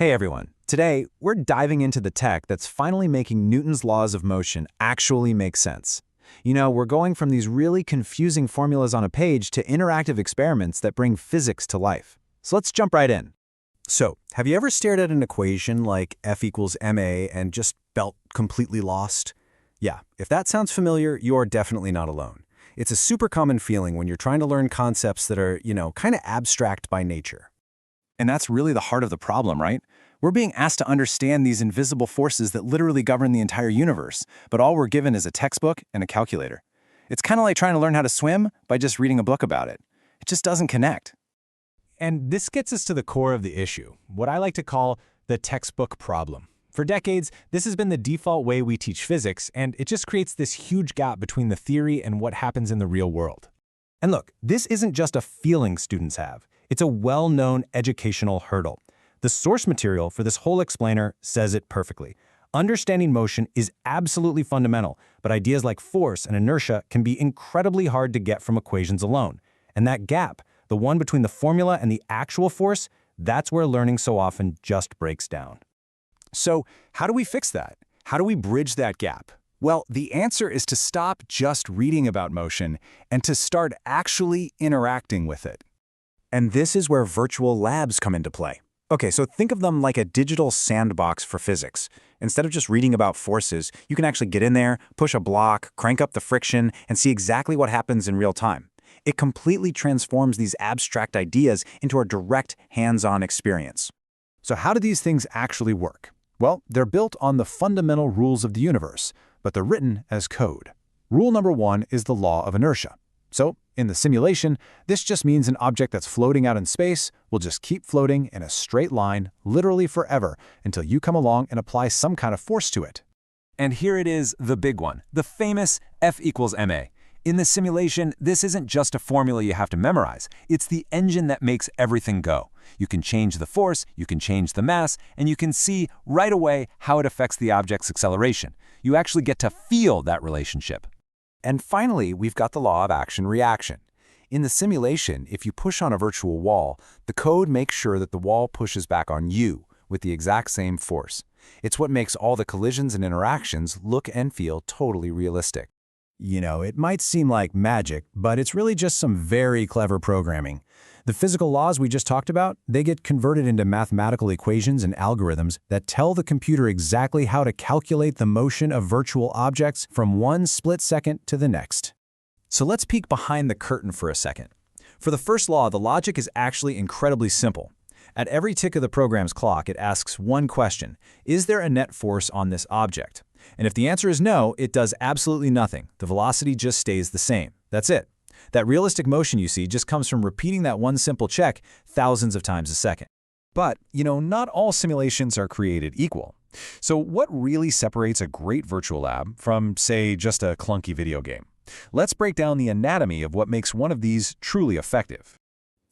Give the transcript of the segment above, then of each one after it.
Hey everyone, today we're diving into the tech that's finally making Newton's laws of motion actually make sense. We're going from these really confusing formulas on a page to interactive experiments that bring physics to life. So let's jump right in. So, have you ever stared at an equation like F equals ma and just felt completely lost? Yeah, if that sounds familiar, you're definitely not alone. It's a super common feeling when you're trying to learn concepts that are, kind of abstract by nature. And that's really the heart of the problem, right? We're being asked to understand these invisible forces that literally govern the entire universe, but all we're given is a textbook and a calculator. It's kind of like trying to learn how to swim by just reading a book about it. It just doesn't connect. And this gets us to the core of the issue, what I like to call the textbook problem. For decades, this has been the default way we teach physics, and it just creates this huge gap between the theory and what happens in the real world. And look, this isn't just a feeling students have. It's a well-known educational hurdle. The source material for this whole explainer says it perfectly. Understanding motion is absolutely fundamental, but ideas like force and inertia can be incredibly hard to get from equations alone. And that gap, the one between the formula and the actual force, that's where learning so often just breaks down. So, how do we fix that? How do we bridge that gap? Well, the answer is to stop just reading about motion and to start actually interacting with it. And this is where virtual labs come into play. Okay, so think of them like a digital sandbox for physics. Instead of just reading about forces, you can actually get in there, push a block, crank up the friction, and see exactly what happens in real time. It completely transforms these abstract ideas into a direct, hands-on experience. So how do these things actually work? Well, they're built on the fundamental rules of the universe, but they're written as code. Rule number one is the law of inertia. So, in the simulation, this just means an object that's floating out in space will just keep floating in a straight line, literally forever, until you come along and apply some kind of force to it. And here it is, the big one, the famous F equals ma. In the simulation, this isn't just a formula you have to memorize. It's the engine that makes everything go. You can change the force, you can change the mass, and you can see right away how it affects the object's acceleration. You actually get to feel that relationship. And finally, we've got the law of action-reaction. In the simulation, if you push on a virtual wall, the code makes sure that the wall pushes back on you with the exact same force. It's what makes all the collisions and interactions look and feel totally realistic. It might seem like magic, but it's really just some very clever programming. The physical laws we just talked about, they get converted into mathematical equations and algorithms that tell the computer exactly how to calculate the motion of virtual objects from one split second to the next. So let's peek behind the curtain for a second. For the first law, the logic is actually incredibly simple. At every tick of the program's clock, it asks one question: is there a net force on this object? And if the answer is no, it does absolutely nothing. The velocity just stays the same. That's it. That realistic motion you see just comes from repeating that one simple check thousands of times a second. But, not all simulations are created equal. So what really separates a great virtual lab from, say, just a clunky video game? Let's break down the anatomy of what makes one of these truly effective.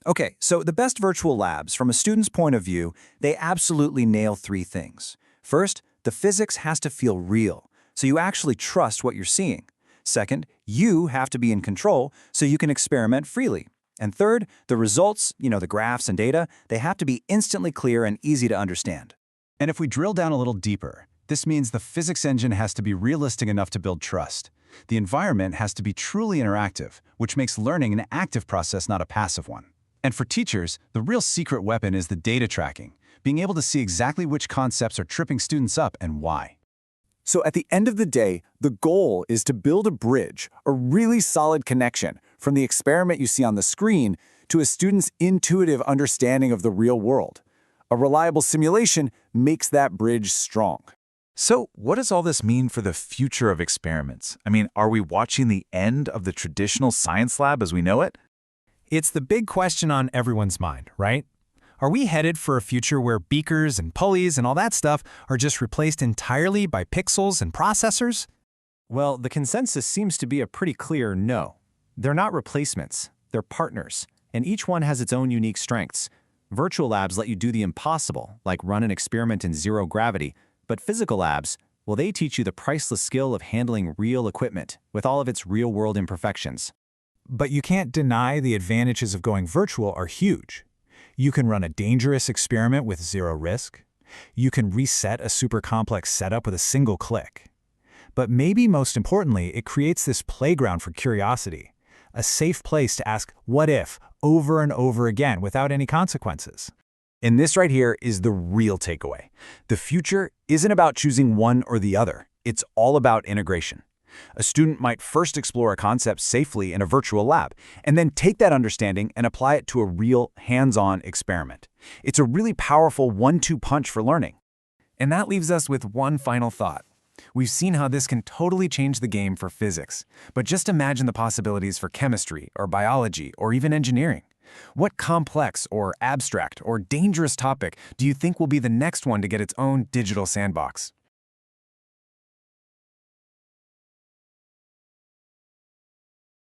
Okay, so the best virtual labs, from a student's point of view, they absolutely nail three things. First, the physics has to feel real, so you actually trust what you're seeing. Second, you have to be in control so you can experiment freely. And third, the results, the graphs and data, they have to be instantly clear and easy to understand. And if we drill down a little deeper, this means the physics engine has to be realistic enough to build trust. The environment has to be truly interactive, which makes learning an active process, not a passive one. And for teachers, the real secret weapon is the data tracking, being able to see exactly which concepts are tripping students up and why. So at the end of the day, the goal is to build a bridge, a really solid connection from the experiment you see on the screen to a student's intuitive understanding of the real world. A reliable simulation makes that bridge strong. So what does all this mean for the future of experiments? Are we watching the end of the traditional science lab as we know it? It's the big question on everyone's mind, right? Are we headed for a future where beakers and pulleys and all that stuff are just replaced entirely by pixels and processors? Well, the consensus seems to be a pretty clear no. They're not replacements, they're partners, and each one has its own unique strengths. Virtual labs let you do the impossible, like run an experiment in zero gravity, but physical labs, well, they teach you the priceless skill of handling real equipment with all of its real-world imperfections. But you can't deny the advantages of going virtual are huge. You can run a dangerous experiment with zero risk. You can reset a super complex setup with a single click. But maybe most importantly, it creates this playground for curiosity, a safe place to ask what if over and over again without any consequences. And this right here is the real takeaway. The future isn't about choosing one or the other. It's all about integration. A student might first explore a concept safely in a virtual lab, and then take that understanding and apply it to a real, hands-on experiment. It's a really powerful 1-2 punch for learning. And that leaves us with one final thought. We've seen how this can totally change the game for physics, but just imagine the possibilities for chemistry or biology or even engineering. What complex or abstract or dangerous topic do you think will be the next one to get its own digital sandbox?